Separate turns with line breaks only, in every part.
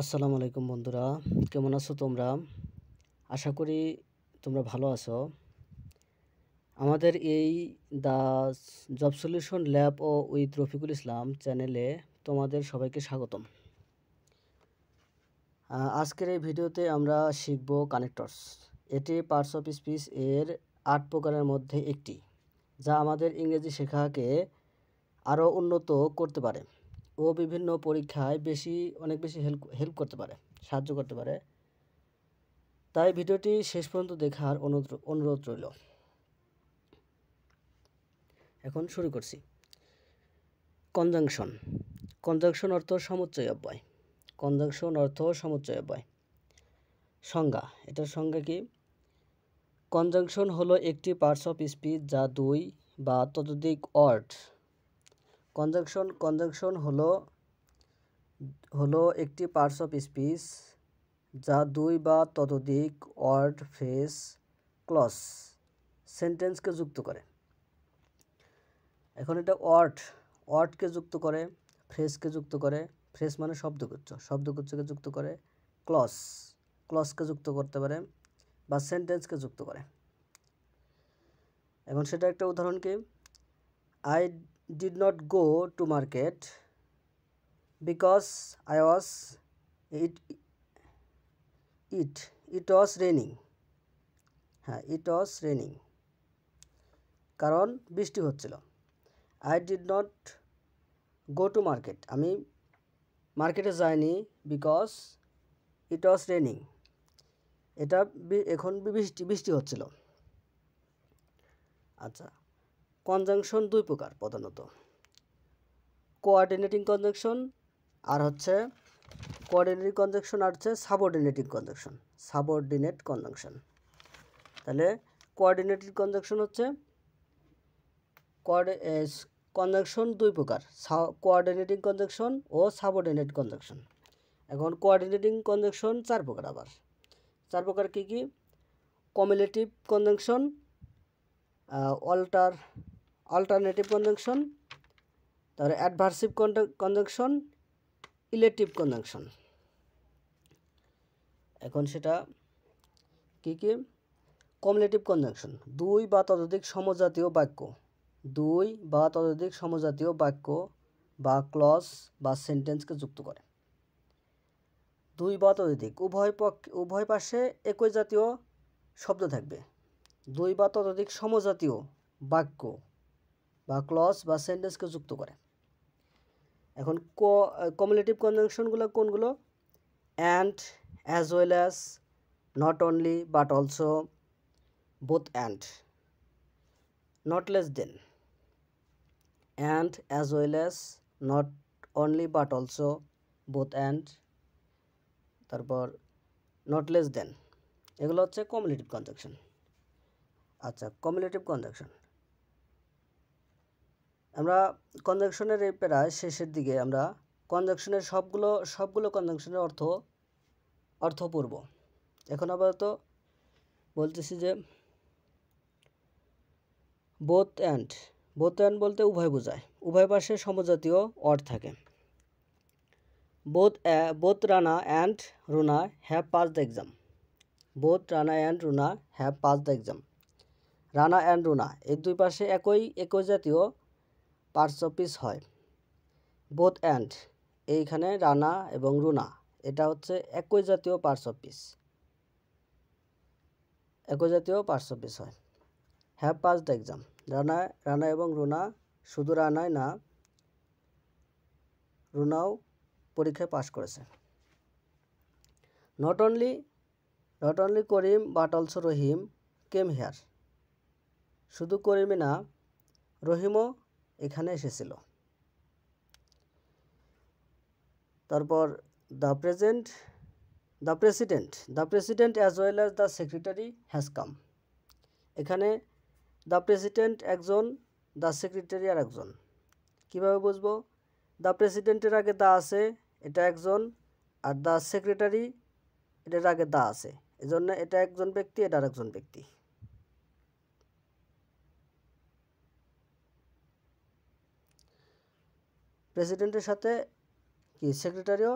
আসসালামু আলাইকুম বন্ধুরা, কেমন আছো তোমরা? আশা করি তোমরা ভালো আছো। আমাদের এই দ্য জব সলিউশন ল্যাব ও উইথ রফিকুল ইসলাম চ্যানেলে তোমাদের সবাইকে স্বাগতম। আজকের এই ভিডিওতে আমরা শিখব কানেক্টরস। এটি পার্টস অফ স্পিচ এর 8 প্রকারের মধ্যে একটি, যা আমাদের ইংরেজি শেখাকে আরও উন্নত করতে পারে ও বিভিন্ন পরীক্ষায় অনেক বেশি হেল্প করতে পারে, সাহায্য করতে পারে। তাই ভিডিওটি শেষ পর্যন্ত দেখার অনুরোধ রইল। এখন শুরু করছি। কনজাংশন। কনজাংশন অর্থ সমুচ্চয় অব্যয়। কনজাংশন অর্থ সমুচ্চয় অব্যয়। সংজ্ঞা। এটার সংজ্ঞা কি? কনজাংশন হলো একটি পার্টস অফ স্পিচ যা দুই বা ততোধিক ওয়ার্ড। কনজাংশন হলো একটি পার্টস অফ স্পিচ যা দুই বা ততোধিক ওয়ার্ড, ফ্রেজ, ক্লজ, সেন্টেন্সকে যুক্ত করে। এখন এটা ওয়ার্ডকে যুক্ত করে, ফ্রেজকে যুক্ত করে, ফ্রেজ মানে শব্দগুচ্ছকে যুক্ত করে, ক্লজকে যুক্ত করতে পারে বা সেন্টেন্সকে যুক্ত করে। এখন সেটা একটা উদাহরণ কি? I did not go to market because I was it was raining. It was raining, কারণ বৃষ্টি হচ্ছিল। I did not go to market, আমি মার্কেটে যাইনি, বিকজ ইট ওয়াজ রেনিং, এটা এখন বৃষ্টি হচ্ছিল। আচ্ছা, কনজাংশন দুই প্রকার প্রধানত, কোঅর্ডিনেটিং কনজাংশন আর হচ্ছে সাবঅর্ডিনেট কনজাংশন। তাহলে কোঅর্ডিনেটিং কনজাংশন হচ্ছে কনজাংশন দুই প্রকার, কোঅর্ডিনেটিং কনজাংশন ও সাবঅর্ডিনেট কনজাংশন। এখন কোঅর্ডিনেটিং কনজাংশন চার প্রকার কি কি? কমিউলেটিভ কনজাংশন, অল্টারনেটিভ কনজাংশন, তারপরে অ্যাডভার্সিভ কনজাংশন, ইলেটিভ কনজাংশন। এখন সেটা কি কি? কমিউলেটিভ কনজাংশন দুই বা ততোধিক সমজাতীয় বাক্য বা ক্লজ বা সেন্টেন্সকে যুক্ত করে। দুই বা ততোধিক উভয় পাশে একই জাতীয় শব্দ থাকবে। দুই বা ততোধিক সমজাতীয় বাক্য বা ক্লজ বা সেন্টেন্সকে যুক্ত করে। এখন কমিউলেটিভ কনজাংশনগুলো কোনগুলো? And, as well as, not only but also, both and, not less than. And, as well as, not only but also, both and, তারপর নট লেস দেন, এগুলো হচ্ছে কমিউলেটিভ কনজাংশন। আচ্ছা, কমিউলেটিভ কনজাংশন আমরা কনজাংশনের এই প্রায় শেষের দিকে আমরা কনজাংশনের সবগুলো কনজাংশনের অর্থ পড়ব। এখন আপাতত বলতেছি যে বোথ অ্যান্ড বলতে উভয় বোঝায়, উভয় পাশে সমজাতীয় ওয়ার্ড থাকে। Both Rana and Runa have pass the exam. Rana and Runa এই দুই পাশে একই জাতীয় পার্টস অফ স্পিচ হয়। বোথ অ্যান্ড এইখানে রানা এবং রুনা এটা হচ্ছে একই জাতীয় পার্টস অফ স্পিচ হয়। Have pass the exam, Rana এবং রুনা, শুধু রানাই না, রুনাও পরীক্ষায় পাশ করেছে। Not only Karim but also Rahim came here, শুধু করিমই না, রহিমও এখানে এসেছিল। তারপর the president as well as the secretary has come. এখানে দ্য প্রেসিডেন্ট একজন, দ্য সেক্রেটারি আর একজন। কীভাবে বুঝবো? দ্য প্রেসিডেন্টের আগে দা আছে, এটা একজন, আর দ্য সেক্রেটারি এটার আগে দা আছে, এজন্য এটা একজন ব্যক্তি, এটা আর একজন ব্যক্তি। প্রেসিডেন্টের সাথে কি সেক্রেটারিও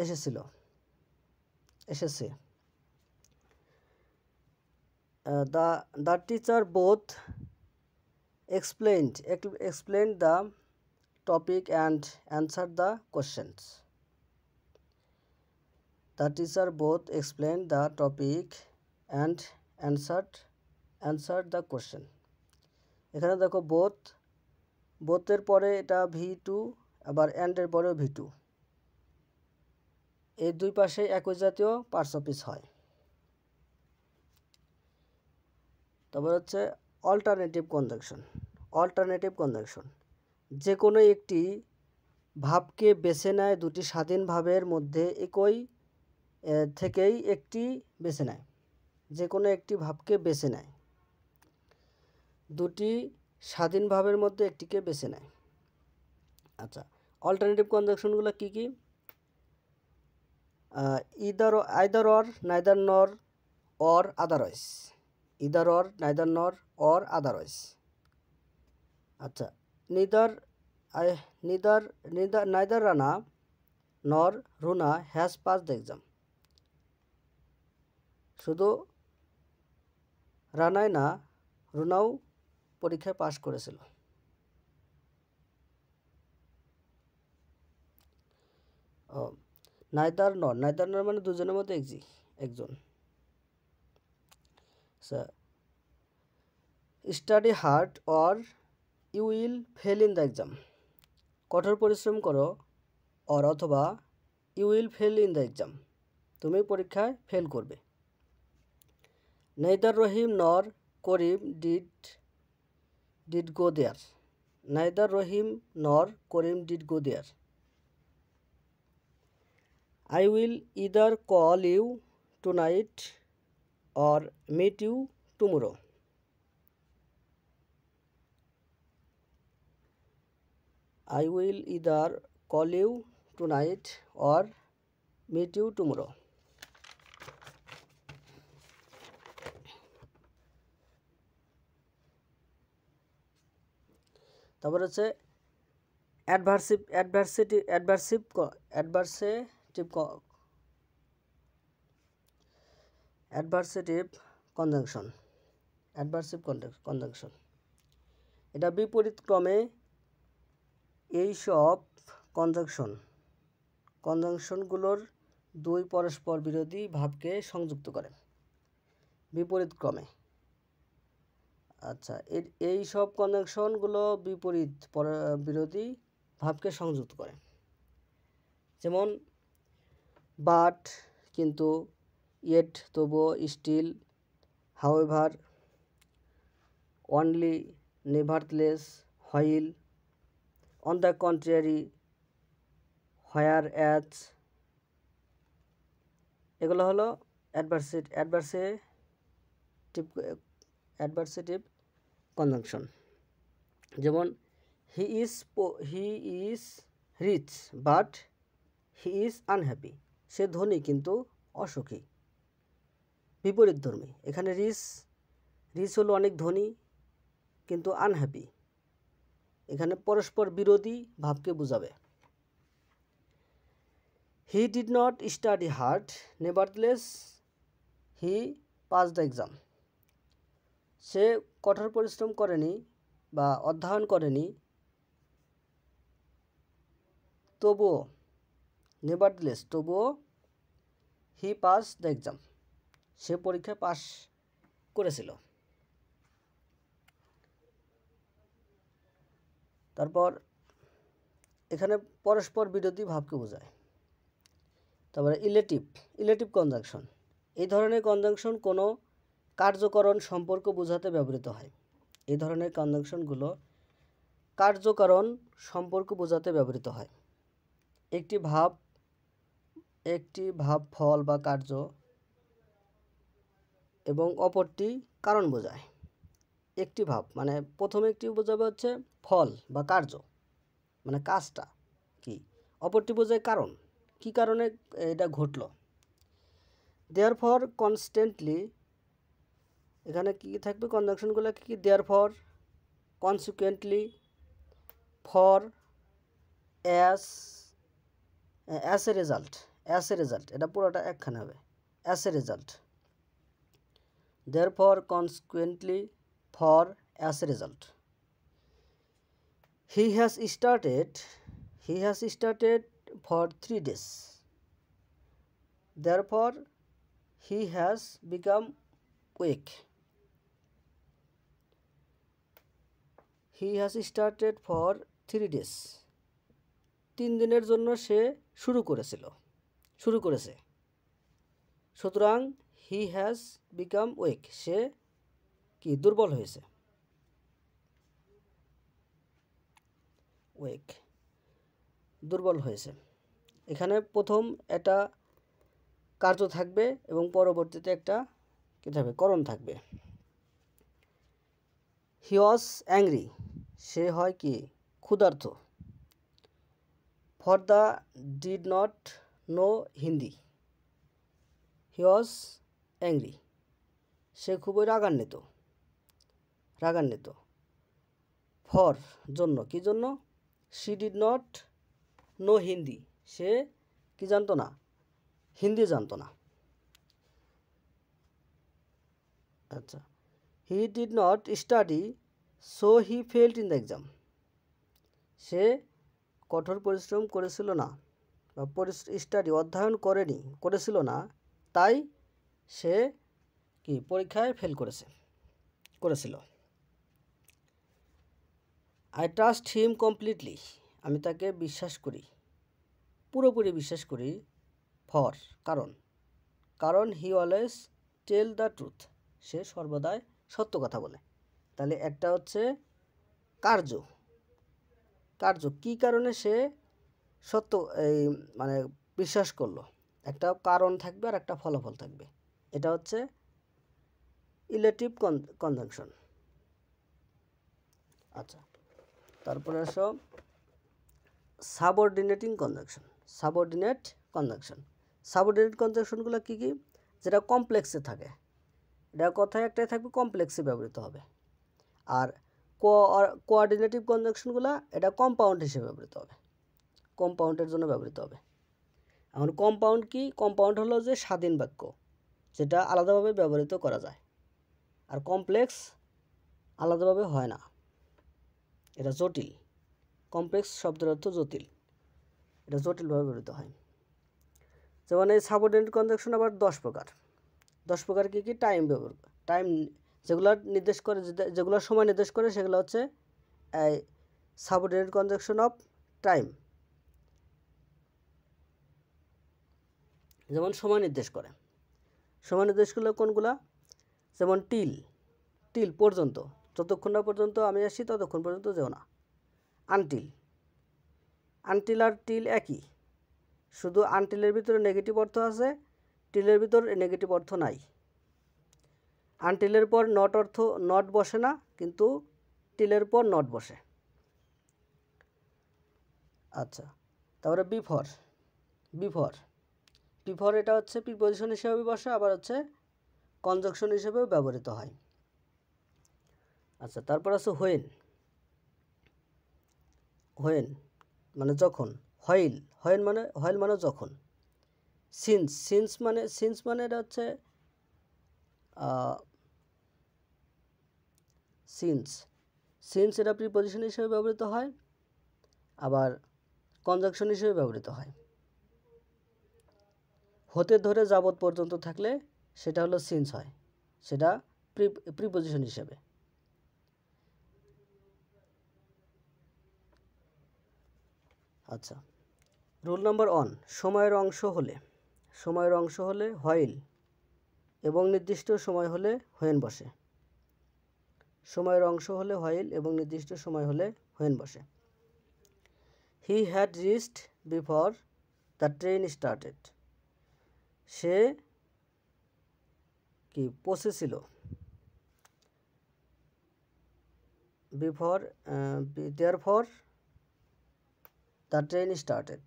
এসেছিল, এসেছে। The teacher both explained the topic and answered the questions. The teacher both explained the topic and answered the question. এখানে দেখো বোথের পরে এটা V2, আবার অ্যান্ডের পরেও V2, এই দুই পাশে একই জাতীয় পার্টস অফ স্পিচ হয়। তারপর হচ্ছে অল্টারনেটিভ কনজাংশন। যে কোনো একটি ভাবকে বেছে নেয় দুটি স্বাধীন ভাবের মধ্যে একই থেকেই একটি বেছে নেয়। যে কোনো একটি ভাবকে বেছে নেয়, দুটি স্বাধীন ভাবের মধ্যে একটিকে বেছে নেয়। আচ্ছা, অল্টারনেটিভ কনজাংশনগুলো কী কী? Either or, neither nor, or otherwise. Either or, neither nor, or otherwise. আচ্ছা, neither Rana nor Runa has passed the exam. শুধু রানাই না, রুনাও পরীক্ষায় পাশ করেছিল। নাইদার নর মানে দুজনের মধ্যে একজন। Study hard or you will fail in the exam. কঠোর পরিশ্রম করো, অর অথবা you will fail in the exam, তুমি পরীক্ষায় ফেল করবে। Neither Rahim nor Karim did go there. Neither Rahim nor Karim did go there. I will either call you tonight or meet you tomorrow. I will either call you tonight or meet you tomorrow. তারপর হচ্ছে adversative conjunction. এটা বিপরীত ক্রমে এই সব কনজাংশনগুলোর দুই পরস্পর বিরোধী ভাবকে সংযুক্ত করে বিপরীত ক্রমে। আচ্ছা, এই সব কনজাংশনগুলো বিরোধী ভাবকে সংযুক্ত করে। যেমন বাট কিন্তু, ইয়েট তবুও, still, however, only, nevertheless, while, on the contrary, whereas. এগুলো হলো অ্যাডভার্সেটিভ কনজাংশন। যেমন he is rich but he is unhappy. সে ধনী কিন্তু অসুখী। বিপরীতধর্মী। এখানে রিচ হলো অনেক ধনী কিন্তু আনহ্যাপি, এখানে পরস্পর বিরোধী ভাবকে বোঝাবে। He did not study hard, nevertheless he pass the exam. সে কঠোর পরিশ্রম করেনি বা অধ্যয়ন করেনি, তবুও হি পাস দ্য এক্সাম, সে পরীক্ষায় পাস করেছিল। তারপর এখানে পরস্পর বিরোধী ভাবকে বোঝায়। তারপরে ইলেটিভ কনজাংশন। এই ধরনের কনজাংশন কোনো কার্যকরণ সম্পর্ক বোঝাতে ব্যবহৃত হয়। এই ধরনের কনজাংশনগুলো কার্যকরণ সম্পর্ক বোঝাতে ব্যবহৃত হয়। একটি ভাব ফল বা কার্য এবং অপরটি কারণ বোঝায়। একটি ভাব মানে প্রথমে একটি বোঝাবে হচ্ছে ফল বা কার্য, মানে কাজটা কি। অপরটি বোঝায় কারণ, কি কারণে এটা ঘটলো। দেয়ারফর কনস্ট্যান্টলি, এখানে কি থাকবে কনজাংশনগুলো কি? Therefore, consequently, for, as a result. As a result, এটা পুরোটা একখানে হবে, as a result. therefore consequently for as a result he has started for 3 days, therefore he has become weak. he has started for 3 days, 3 দিনের জন্য সে শুরু করেছে, সুতরাং he has become weak, সে কি দুর্বল হয়েছে, weak দুর্বল হয়েছে। এখানে প্রথম একটা কার্য থাকবে এবং পরবর্তীতে একটা কি থাকবে, করণ থাকবে। he was angry, সে হয় কি ক্ষুধার্ত। for the did not know Hindi, he was angry, সে খুবই রাগান্বিত। for জন্য, কি জন্য, she did not know Hindi, সে কি জানতো না, হিন্দি জানতো না। আচ্ছা, he did not study so he failed in the exam, সে কঠোর পরিশ্রম করেছিল না বা অধ্যয়ন করেছিল না, তাই সে কি পরীক্ষায় ফেল করেছিল। I trust him completely, আমি তাকে পুরোপুরি বিশ্বাস করি। for কারণ he always tell the truth, সে সর্বদাই সত্য কথা বলে। তাহলে একটা হচ্ছে কার্য কি কারণে সে সত্য মানে বিশ্বাস করলো, একটা কারণ থাকবে আর একটা ফলাফল থাকবে। এটা হচ্ছে ইলেটিভ কনজাংশন। আচ্ছা, তারপরে আসো সাবঅর্ডিনেটিং কনজাংশন। সাবঅর্ডিনেট কনজাংশনগুলো কি, যেটা কমপ্লেক্সে থাকে, এটা কথায় একটাই থাকবে, কমপ্লেক্সে ব্যবহৃত হবে। আর কোঅর্ডিনেটিভ কনজাংশনগুলো এটা কম্পাউন্ড হিসেবে ব্যবহৃত হবে, কম্পাউন্ডের জন্য ব্যবহৃত হবে। এখন কম্পাউন্ড কি, কম্পাউন্ড হলো যে স্বাধীন বাক্য, যেটা আলাদাভাবে ব্যবহৃত করা যায়। আর কমপ্লেক্স আলাদাভাবে হয় না, এটা জটিল। কমপ্লেক্স শব্দের অর্থ জটিল, এটা জটিলভাবে ব্যবহৃত হয়। যেমন এই সাবঅর্ডিনেট কনজাংশন আবার 10 প্রকার কি টাইম যেগুলো নির্দেশ করে, যেগুলো সময় নির্দেশ করে, সেগুলো হচ্ছে এই সাবঅর্ডিনেট কনজাংশন অফ টাইম। যেমন সময় নির্দেশ করে কোনগুলা, যেমন টিল পর্যন্ত, যতক্ষণ না পর্যন্ত আমি আসি ততক্ষণ পর্যন্ত যেও না। আনটিল আর টিল একই, শুধু আনটিলের ভিতরে নেগেটিভ অর্থ আছে, টিলের ভিতর নেগেটিভ অর্থ নাই। আনটিলের পর নট বসে না, কিন্তু টিলের পর নট বসে। আচ্ছা, তারপরে বিফর এটা হচ্ছে প্রিপজিশন হিসেবে বসে, আবার হচ্ছে কনজাংশন হিসেবেও ব্যবহৃত হয়। আচ্ছা, তারপর আছে হোয়েন মানে যখন। হোয়েন মানে যখন। সিন্স মানে এটা হচ্ছে সিন্স এটা প্রিপজিশন হিসেবে ব্যবহৃত হয়, আবার কনজাংশন হিসেবে ব্যবহৃত হয়। হতে ধরে যাবত পর্যন্ত থাকলে সেটা হলো সিন্স হয়, সেটা প্রিপজিশন হিসেবে। আচ্ছা, রুল নাম্বার 1, সময়ের অংশ হলে হোয়াইল এবং নির্দিষ্ট সময় হলে হোয়েন বসে। সময়ের অংশ হলে হোয়াইল এবং নির্দিষ্ট সময় হলে হোয়েন বসে। He had reached before the train started, সে কি পৌঁছেছিল before therefore the train started.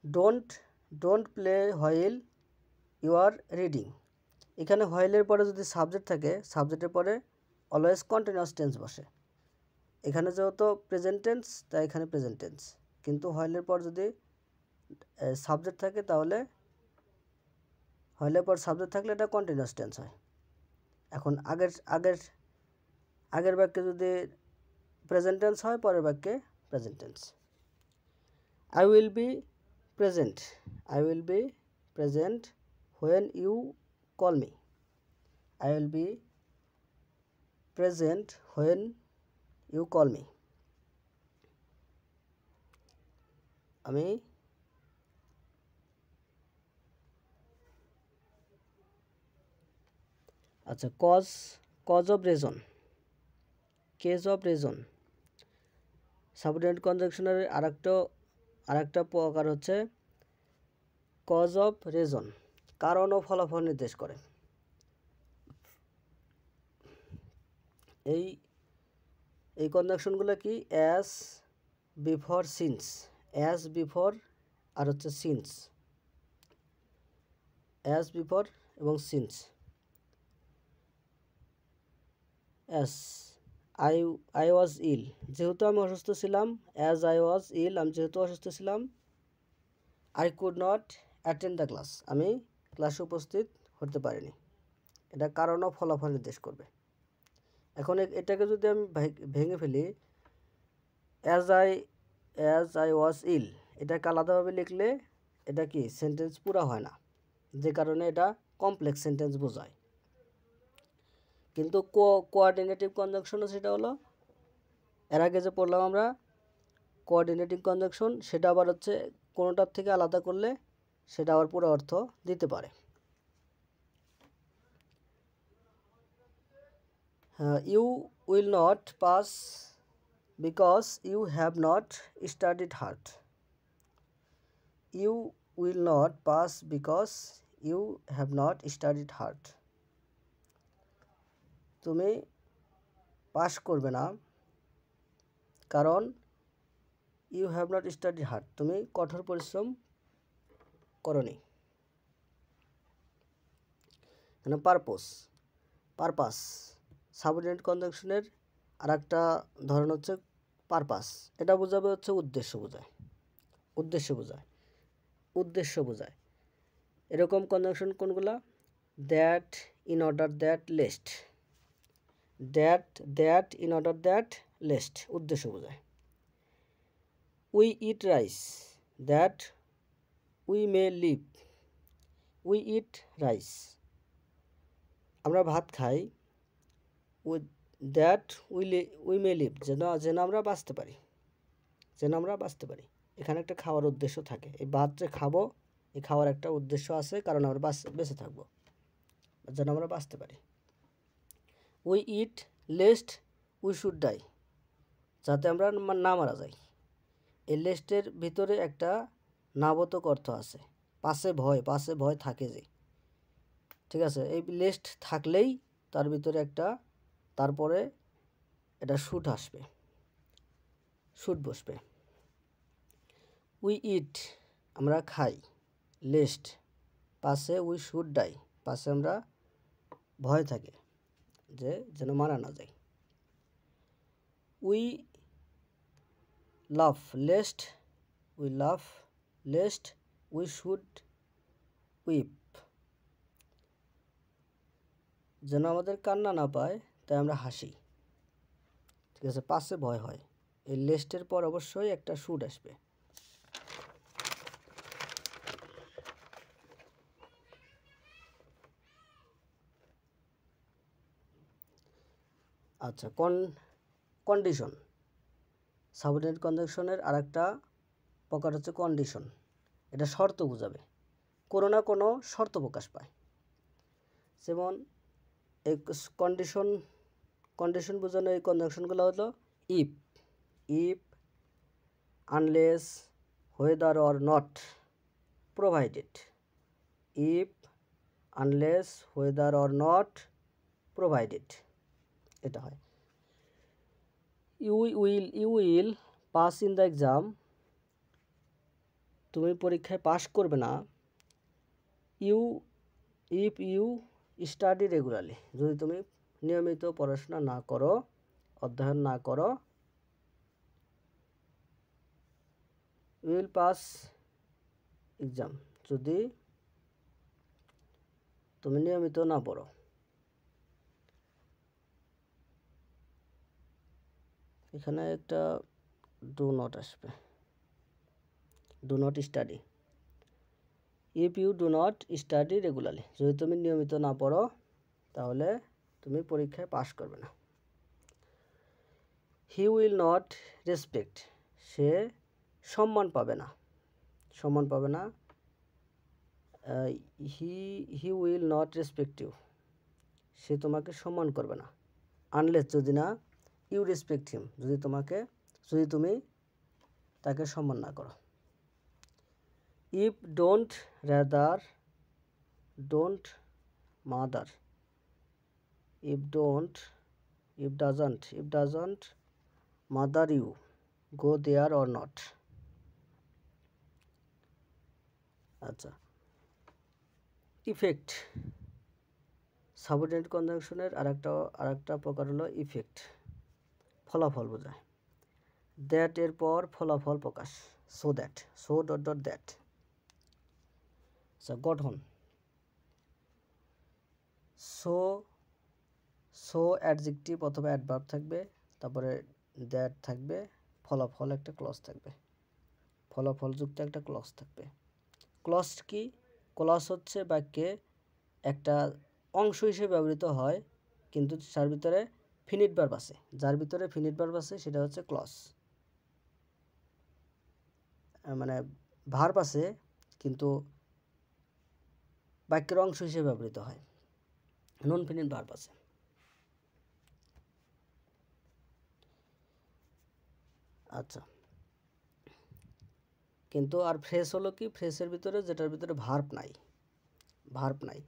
Don't play while you are reading, এখানে হোয়াইলের পরে যদি সাবজেক্ট থাকে, সাবজেক্টের পরে অলওয়েজ কন্টিনিউয়াস টেন্স বসে। এখানে যেহেতু প্রেজেন্ট টেন্স, তাই এখানে প্রেজেন্ট টেন্স। কিন্তু হোয়াইলের পর যদি সাবজেক্ট থাকে তাহলে হোয়াইলের পর সাবজেক্ট থাকলে এটা কন্টিনিউয়াস টেন্স হয়। এখন আগের বাক্যে যদি প্রেজেন্ট টেন্স হয়, পরের বাক্যে present tense. I will be present. I will be present when you call me. I will be present when you call me. আমি আচ্ছা, cause of reason, case of reason, subordinate কনজাংশনের আরেকটা প্রকার হচ্ছে cause of reason, কারণ ও ফলাফল নির্দেশ করে। এই কনজাংশনগুলো কি? As, before, since. As, before আর হচ্ছে সিন্স। অ্যাজ, বিফোর এবং since. As I was ill, যেহেতু আমি অসুস্থ ছিলাম। অ্যাজ আই ওয়াজ ইল, আমি যেহেতু অসুস্থ ছিলাম। I could not attend the class, আমি ক্লাসে উপস্থিত হতে পারিনি। এটা কারণ ও ফলাফল নির্দেশ করবে। এখন এটাকে যদি আমি ভেঙে ফেলি, অ্যাজ আই ওয়াজ ইল, এটাকে আলাদাভাবে লিখলে এটা কি সেন্টেন্স পুরা হয় না, যে কারণে এটা কমপ্লেক্স সেন্টেন্স বোঝায়। কিন্তু কোঅর্ডিনেটিভ কনজাংশন সেটা হলো, এর আগে যে পড়লাম আমরা কোঅর্ডিনেটিভ কনজাংশন, সেটা আবার হচ্ছে কোনোটার থেকে আলাদা করলে সেটা আবার পুরো অর্থ দিতে পারে। You will not pass because you have not studied hard. You will not pass because you have not studied hard. তুমি পাস করবে না কারণ you have not studied hard, তুমি কঠোর পরিশ্রম করনি। মানে পারপাস সাবঅর্ডিনেট কনজাংশনের আরেকটা ধরন হচ্ছে পারপাস। এটা বোঝাবে হচ্ছে উদ্দেশ্য বোঝায়। এরকম কনজাংশন কোনগুলা? That, in order that, lest. That in order that, lest উদ্দেশ্য বোঝায়। We eat rice that we may live. We eat rice, আমরা ভাত খাই। With that we may live, যেন আমরা বাঁচতে পারি। এখানে একটা খাওয়ার উদ্দেশ্য থাকে। এই ভাত যে খাবো, এই খাওয়ার একটা উদ্দেশ্য আছে, কারণ আমরা বেঁচে থাকবো, যেন আমরা বাঁচতে পারি। We eat lest we should die, যাতে আমরা না মারা যাই। এই লেস্টের ভিতরে একটা নাবোধক অর্থ আছে, পাশে ভয় থাকে যে, ঠিক আছে। এই লেস্ট থাকলেই তার ভিতরে তারপরে এটা শুট বসবে। উই ইট, আমরা খাই। লেস্ট পাশে উই শুড ডাই, পাশে আমরা ভয় থাকে যে যেন মারা না যায়। We love lest we should weep, যেন আমাদের কান্না না পায় তাই আমরা হাসি। ঠিক আছে, পাশে ভয় হয়। এই লেস্টের পর অবশ্যই একটা শুড আসবে। আচ্ছা, কন্ডিশন সাবঅর্ডিনেট কনজাংশনের আরেকটা প্রকার হচ্ছে কন্ডিশন। এটা শর্ত বোঝাবে, কোনো না কোনো শর্ত প্রকাশ পায়। যেমন এই কন্ডিশন বোঝানো এই কনজাংশনগুলো হলো if, unless, whether or not provided। If, unless, whether or not provided, এটা হয়। You will pass in the exam, তুমি পরীক্ষায় পাশ করবে না। ইফ ইউ স্টাডি রেগুলারলি, যদি তুমি নিয়মিত পড়াশোনা না করো, অধ্যয়ন না করো। উইল পাস এক্সাম, যদি তুমি নিয়মিত না পড়ো। এখানে একটা ডু নট আসবে, do not study. If you do not study regularly, যদি তুমি নিয়মিত না পড়ো তাহলে তুমি পরীক্ষায় পাস করবে না। হি উইল নট রেসপেক্ট, সে সম্মান পাবে না, সম্মান পাবে না। He will not respect you, সে তোমাকে সম্মান করবে না। আনলেস, যদি না ইউ রেসপেক্ট হিম, যদি তুমি তাকে সম্মান না করো। If don't rather, don't matter, if doesn't matter you, go there or not. আচ্ছা, ইফেক্ট, সাবঅর্ডিনেট কনজাংশনের আরেকটা প্রকার হলো ইফেক্ট, ফলাফল বোঝায়। দ্যাট এর পর ফলাফল প্রকাশ, so that, so dot dot that. আচ্ছা, গঠন, সো অ্যাডজেক্টিভ অথবা অ্যাডভার্ব থাকবে, তারপরে দ্যাট থাকবে, ফলাফল একটা ক্লজ থাকবে, ফলাফলযুক্ত একটা ক্লজ থাকবে। ক্লজ কি? ক্লজ হচ্ছে বাক্যে একটা অংশ হিসেবে ব্যবহৃত হয়, কিন্তু যার ভিতরে ফিনিট ভার্ব আছে, সেটা হচ্ছে ক্লজ। মানে ভার্ব আছে কিন্তু বাক্যের অংশ হিসেবে ব্যবহৃত হয়, নন ফিনিট ভার্ব আছে। আচ্ছা, কিন্তু আর ফ্রেজ হলো কি? ফ্রেজের ভিতরে যেটার ভিতরে ভার্ব নাই,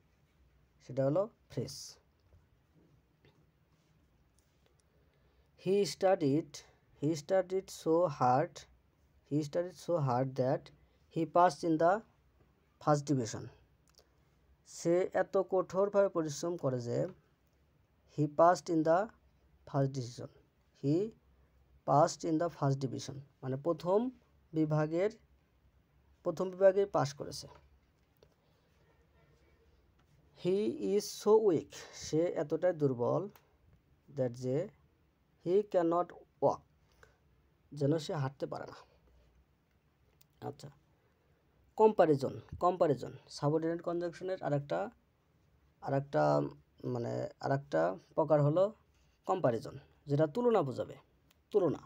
সেটা হলো phrase. He studied so hard that he passed in the first division. সে এত কঠোরভাবে পরিশ্রম করে যে he passed in the first division, মানে প্রথম বিভাগে পাস করেছে। He is so weak, সে এতটাই দুর্বল, that যে he cannot walk, যেন সে হাঁটতে পারে না। আচ্ছা, কম্পারিজন সাবঅর্ডিনেট কনজাংশনের আরেকটা প্রকার হলো কম্পারিজন, যেটা তুলনা বোঝাবে। তুলনা,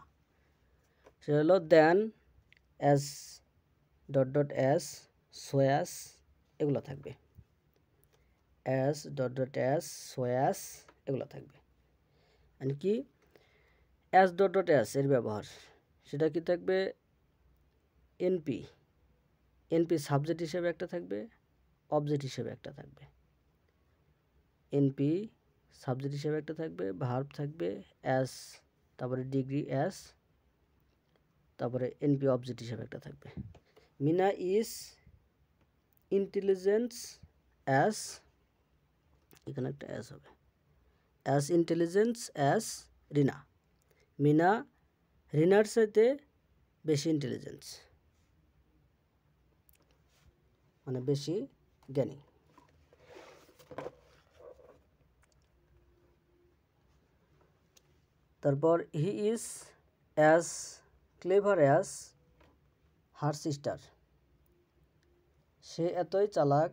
সেটা হলো then, as, dot dot as, so as, এগুলো থাকবে। As, dot dot as, so as, এগুলো থাকবে। আর কি অ্যাজ, ডট ডট অ্যাজ এর ব্যবহার, সেটা কি থাকবে? এনপি সাবজেক্ট হিসেবে একটা থাকবে, অবজেক্ট হিসেবে একটা থাকবে। এনপি সাবজেক্ট হিসেবে একটা থাকবে, ভার্ব থাকবে অ্যাজ, তারপরে ডিগ্রি অ্যাজ, তারপরে এনপি অবজেক্ট হিসেবে একটা থাকবে। মিনা ইজ ইন্টেলিজেন্স অ্যাজ, এখানে একটা অ্যাজ হবে, as intelligence as Rina. Mina রিনার সাথে বেশি ইন্টেলিজেন্স, মানে বেশি জ্ঞানী। তারপর he is as clever as her sister, সে এতই চালাক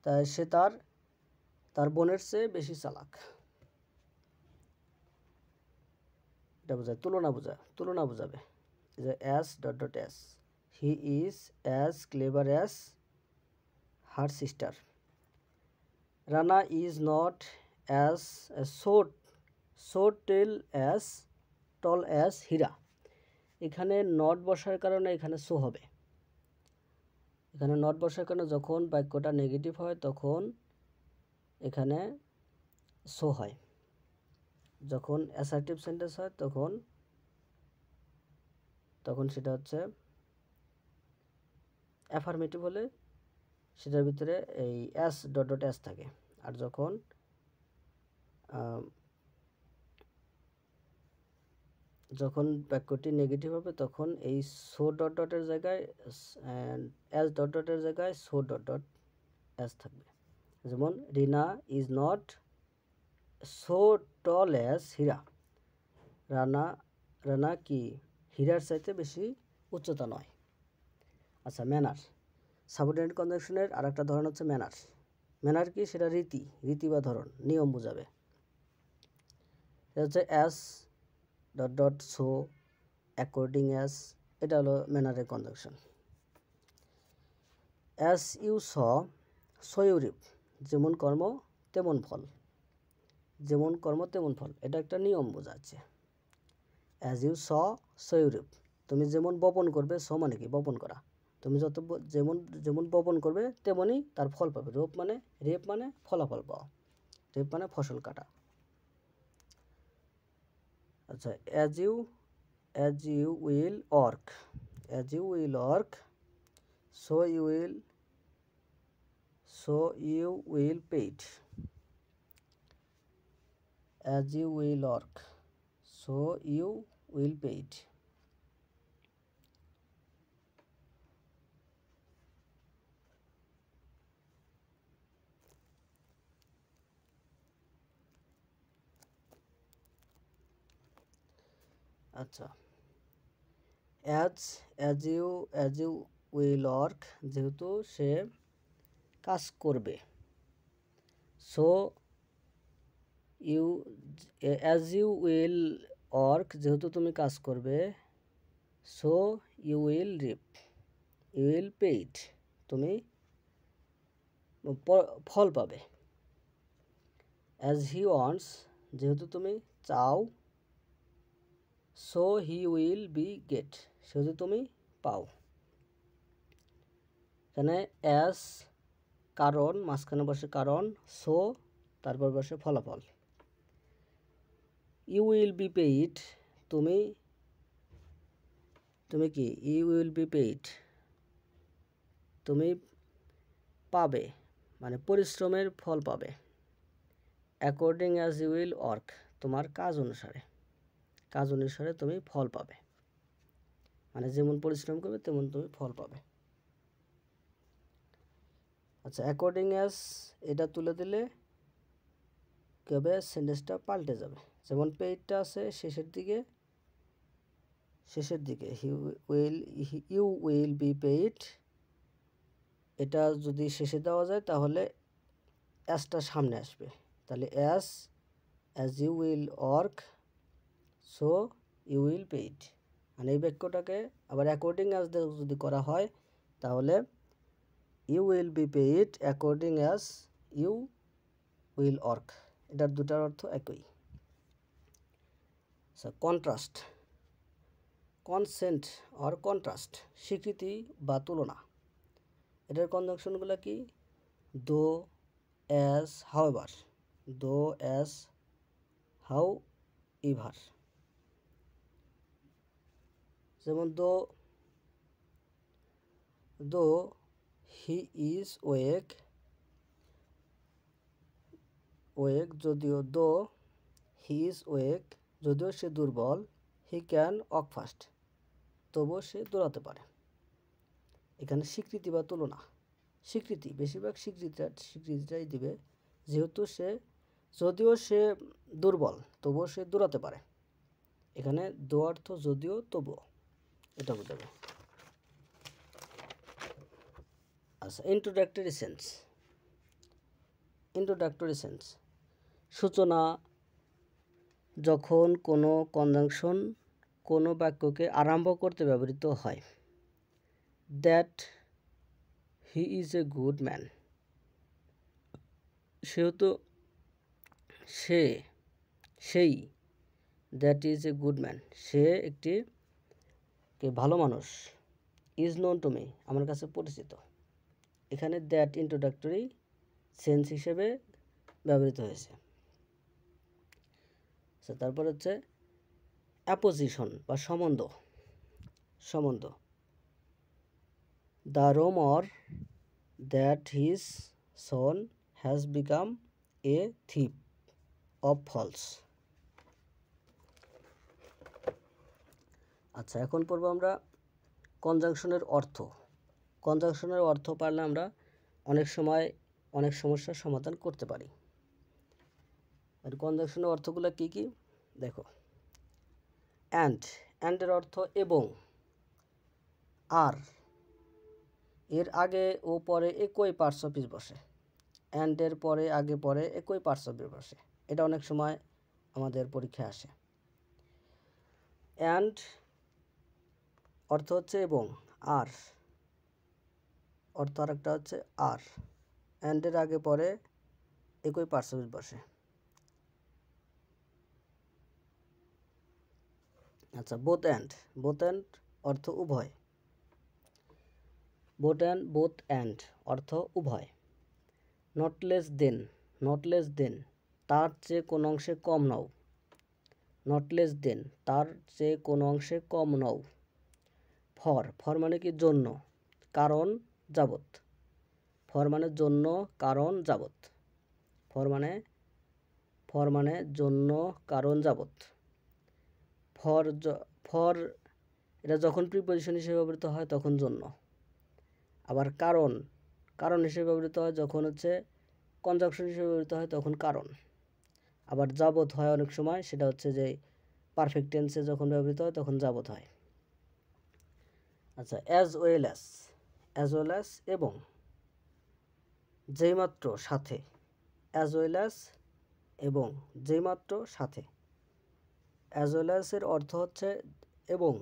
তাই সে তার বোনের চেয়ে বেশি চালাক। এটা বোঝায় তুলনা বোঝাবে, যে as, dot dot as, he is as clever as her sister. Rana is not as so tall as Hira. এখানে নট বসার কারণে এখানে সো হবে। এখানে নট বসার কারণে যখন বাক্যটা নেগেটিভ হয় তখন এখানে সো হয়, যখন অ্যাসার্টিভ সেন্টেন্স হয় তখন সেটা হচ্ছে অ্যাফার্মেটিভ হলে সেটার ভিতরে এই অ্যাস, ডট ডট অ্যাস থাকে। আর যখন বাক্যটি নেগেটিভ হবে তখন এই সো ডট ডটের জায়গায় অ্যাজ ডট ডটের জায়গায় সো ডট ডট অ্যাজ থাকবে। যেমন Rina is not so tall as Hira. Rana কি হীরার চাইতে বেশি উচ্চতা নয়। আচ্ছা, ম্যানার সাবঅর্ডিনেট কনজাংশনের আর একটা ধরন হচ্ছে ম্যানার। ম্যানার কি? সেটা রীতি বা ধরন, নিয়ম বোঝাবে। এটা হচ্ছে as dot dot so, according as, এটা হলো ম্যানারের conjunction. As you sow you reap, যেমন কর্ম তেমন ফল। যেমন কর্ম তেমন ফল, এটা একটা নিয়ম বোঝাচ্ছে। As you sow you reap, তুমি যেমন বপন করবে, স মানে কি? বপন করা। তুমি যত যেমন বপন করবে তেমনই তার ফল পাবে। রেপ মানে ফলাফল পাওয়া, রেপ মানে ফসল কাটা। আচ্ছা, as you will work so you will paid. As you will work so you will paid. আচ্ছা, অ্যাজ ইউ উইল ওয়ার্ক, যেহেতু সে কাজ করবে, so as you will work, যেহেতু তুমি কাজ করবে, সো ইউ উইল পেইড, তুমি ফল পাবে। অ্যাজ হি ওয়ান্টস, যেহেতু তুমি চাও, so he will be get, সেহেতু তুমি পাও। এখানে অ্যাজ কারণ, মাঝখানে বসে কারণ, সো তারপর বসে ফলাফল। ইউ উইল বি পেইড, তুমি কি? ইউ উইল বি পেইড, তুমি পাবে, মানে পরিশ্রমের ফল পাবে। According as you will work, তোমার কাজ অনুসারে তুমি ফল পাবে, মানে যেমন পরিশ্রম করবে তেমন তুমি ফল পাবে। আচ্ছা, অ্যাকর্ডিং অ্যাজ এটা তুলে দিলে কী হবে? সেন্টেন্সটা পাল্টে যাবে। যেমন পেইডটা আছে শেষের দিকে, ইউ উইল বি পেইড, এটা যদি শেষে দেওয়া যায় তাহলে অ্যাজটা সামনে আসবে। তাহলে as you will work so you will paid. মানে এই বাক্যটাকে আবার অ্যাকর্ডিং অ্যাজ যদি করা হয় তাহলে you will be paid according as you will work, এটার দুটার অর্থ একই। কন্ট্রাস্ট, কনসেন্ট অর কন্ট্রাস্ট, স্বীকৃতি বা তুলনা। এটার কনজাংশনগুলো কি? দো, অ্যাজ, হাউএভার। দো, অ্যাজ, হাউএভার। যেমন দো হি ইজ ওয়েক, যদিও হি ইজ ওয়েক, যদিও সে দুর্বল, হি ক্যান ওয়াক ফাস্ট, তবুও সে দৌড়াতে পারে। এখানে স্বীকৃতি বা তুলনা। স্বীকৃতি, বেশিরভাগ স্বীকৃতিটাই দিবে, যদিও সে দুর্বল তবুও সে দৌড়াতে পারে। এখানে দো অর্থ যদিও, তবুও, এটা বোঝাবে। আচ্ছা, ইন্ট্রোডাক্টরি সেন্স, সূচনা। যখন কোনো কনজাংশন কোনো বাক্যকে আরম্ভ করতে ব্যবহৃত হয়। That he is a good man, সেহেতু সেই that is a good man, সে একটি ভালো মানুষ। ইজ নোন টু মি, আমার কাছে পরিচিত। এখানে দ্যাট ইন্ট্রোডাক্টরি সেন্স হিসেবে ব্যবহৃত হয়েছে। তারপর হচ্ছে অ্যাপোজিশন বা সম্বন্ধ। The rumour that his son has become a thief of false. আচ্ছা, এখন পড়ব আমরা কনজাংশনের অর্থ। কনজাংশনের অর্থ পারলে আমরা অনেক সময় অনেক সমস্যার সমাধান করতে পারি। আর কনজাংশনের অর্থগুলো কি কি দেখো। অ্যান্ডের অর্থ এবং, আর এর আগে ও পরে একই পার্টস অফ স্পিচ বসে। অ্যান্ডের পরে আগে পরে একই পার্টস অফ স্পিচ বসে, এটা অনেক সময় আমাদের পরীক্ষায় আসে। অ্যান্ড অর্থ হচ্ছে এবং, আর অর্থ আরেকটা হচ্ছে আর। অ্যান্ডের আগে পরে একই পার্টস অফ স্পিচ বসে। আচ্ছা, বোথ অ্যান্ড অর্থ উভয়। বোথ অ্যান্ড অর্থ উভয়। নট লেস দেন তার চেয়ে কোনো অংশে কম নাও। নট লেস দেন তার চেয়ে কোনো অংশে কম নাও। ফর মানে কি জন্য, কারণ যাবত। ফর মানে জন্য, কারণ যাবত। ফর মানে জন্য, কারণ যাবত। ফর এটা যখন প্রিপোজিশন হিসেবে ব্যবহৃত হয় তখন জন্য। আবার কারণ হিসেবে ব্যবহৃত হয় যখন হচ্ছে কনজাংশন হিসেবে ব্যবহৃত হয় তখন কারণ। আবার যাবত হয় অনেক সময়, সেটা হচ্ছে যে পারফেক্ট টেন্সে যখন ব্যবহৃত হয় তখন যাবত হয়। আচ্ছা, অ্যাজ ওয়েল অ্যাজ এবং, যেইমাত্র সাথে। অ্যাজ ওয়েল অ্যাজ এবং, যেইমাত্র সাথে। অ্যাজ ওয়েল অ্যাজের অর্থ হচ্ছে এবং,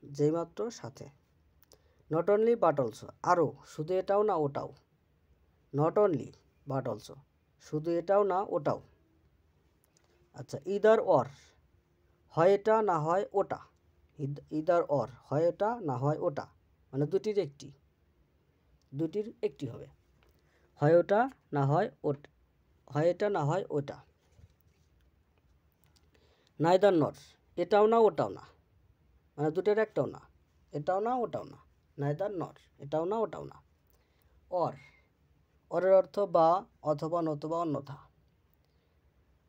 যেইমাত্র সাথে। নট অনলি বাট অলসো, আরও, শুধু এটাও না ওটাও। নট অনলি বাট অলসো, শুধু এটাও না ওটাও। আচ্ছা, ইদার অর, হয় এটা না হয় ওটা। ইদার অর, হয় এটা না হয় ওটা, মানে দুটির একটি হবে। হয় ওটা না হয় ওটা, হয় এটা না হয় ওটা। নাইদার নর, এটাও না ওটাও না, মানে দুটোর একটাও না। এটাও না ওটাও না, নাইদার নর, এটাও না ওটাও না। অরের অর্থ বা, অথবা, নতুবা, অন্যথা।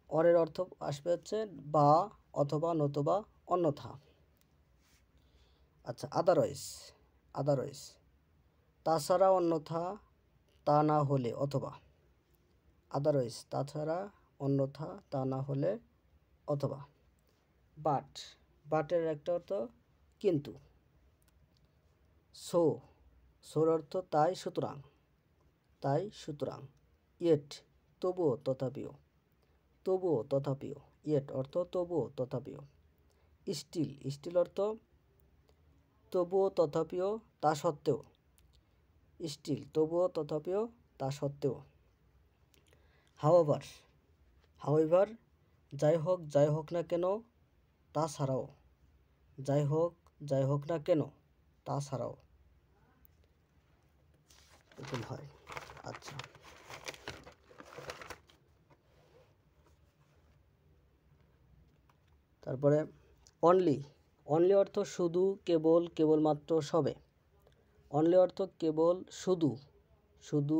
অরের অর্থ আসবে হচ্ছে বা, অথবা, নতুবা, অন্যথা। আচ্ছা, আদারওয়াইজ তাছাড়া, অন্যথা, তা না হলে, অথবা। আদারওয়াইজ তাছাড়া, অন্যথা, তা না হলে, অথবা। বাটের একটা অর্থ কিন্তু। সোর অর্থ তাই সুতরাং। ইয়েট তবুও তথাপিও। ইয়েট অর্থ তবুও তথাপিও। স্টিল অর্থ তবুও তথাপিও তা সত্ত্বেও। স্টিল তবুও তথাপিও তা সত্ত্বেও। হাউএভার যাই হোক না কেন, তাছাড়াও। যাই হোক না কেন, তাছাড়াও এরকম হয়। আচ্ছা, তারপরে অনলি অর্থ শুধু, কেবলমাত্র, সবে। অনলি অর্থ কেবল, শুধু,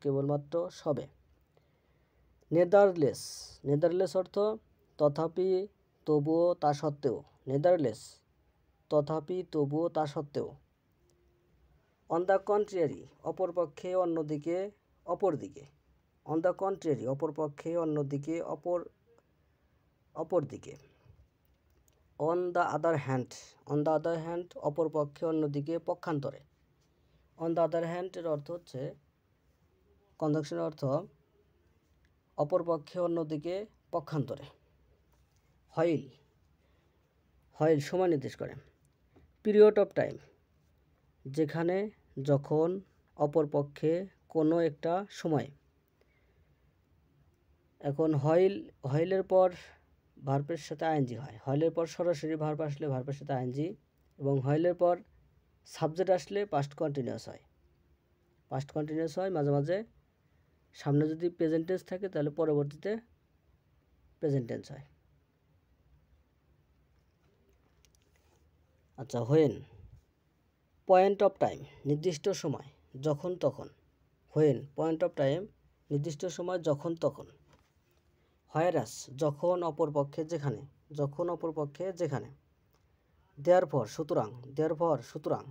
কেবলমাত্র, সবে। নেদারলেস অর্থ তথাপি, তবুও, তা সত্ত্বেও। নেদারলেস তথাপি, তবুও, তা সত্ত্বেও। অন দ্য কন্ট্রিয়ারি অপরপক্ষে, অন্যদিকে, অপরদিকে। অন দ্য কন্ট্রিয়ারি অপরপক্ষে, অন্যদিকে, অপরদিকে। অন দ্য আদার হ্যান্ড অপরপক্ষে, অন্যদিকে, পক্ষান্তরে। অন দ্য আদার হ্যান্ড এর অর্থ হচ্ছে কনজাংশনের অর্থ অপরপক্ষে, অন্যদিকে, পক্ষান্তরে। হইল সময় নির্দেশ করে। পিরিয়ড অফ টাইম যেখানে, যখন, অপরপক্ষে, কোনো একটা সময়। এখন হইলের পর ভার্বের সাথে আইএনজি হয়। হইলের পর সরাসরি ভার্ব আসলে ভার্বের সাথে আইএনজি, এবং হইলের পর সাবজেক্ট আসলে পাস্ট কন্টিনিউয়াস হয়। মাঝে মাঝে সামনে যদি প্রেজেন্ট টেন্স থাকে তাহলে পরবর্তীতে প্রেজেন্ট টেন্স হয়। আচ্ছা, হোয়েন পয়েন্ট অফ টাইম নির্দিষ্ট সময়, যখন তখন। হোয়েন পয়েন্ট অফ টাইম নির্দিষ্ট সময়, যখন তখন। হোয়ারাস যখন, অপরপক্ষে, যেখানে। দেয়ারফর সুতরাং,